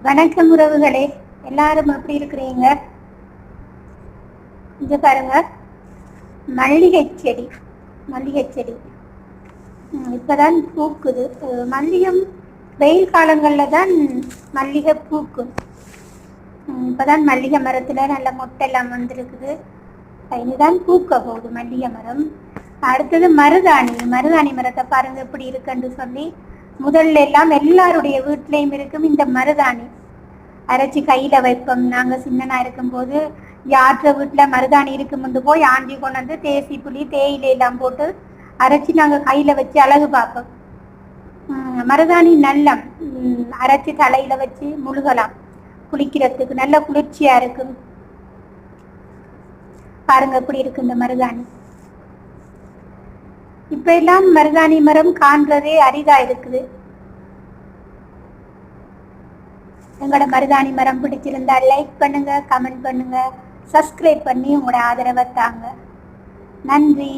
வணக்கம் உறவுகளே, எல்லாரும் எப்படி இருக்கிறீங்க? இங்க பாருங்க, மல்லிகை செடி. இப்பதான் பூக்குது. மல்லிகம் வெயில் காலங்களில் தான் மல்லிகை பூக்கும். இப்பதான் மல்லிகை மரத்துல நல்ல மொட்டெல்லாம் வந்திருக்குது. இனிதான் பூக்க போகுது மல்லிகை மரம். அடுத்தது மருதாணி மரத்தை பாருங்க எப்படி இருக்குன்னு சொல்லி. முதல்ல எல்லாம் எல்லாருடைய வீட்லயும் இருக்கும் இந்த மருதாணி. அரைச்சி கையில வைப்போம். நாங்க சின்னனா இருக்கும்போது யாற்ற வீட்டுல மருதாணி இருக்குமுண்டு போய் ஆண்டி கொண்டு வந்து தேசி புளி தேயிலை எல்லாம் போட்டு அரைச்சி நாங்க கையில வச்சு அழகு பார்ப்போம். மருதாணி நல்ல அரைச்சி தலையில வச்சு முழுகலாம். குளிக்கிறதுக்கு நல்ல குளிர்ச்சியா இருக்கும். பாருங்க எப்படி இருக்கு இந்த மருதாணி. இப்ப எல்லாம் மருதாணி மரம் காண்றதே அரிதா இருக்குது. எங்களோட மருதாணி மரம் பிடிச்சிருந்தா லைக் பண்ணுங்க, கமெண்ட் பண்ணுங்க, சப்ஸ்கிரைப் பண்ணி உங்களோட ஆதரவை தாங்க. நன்றி.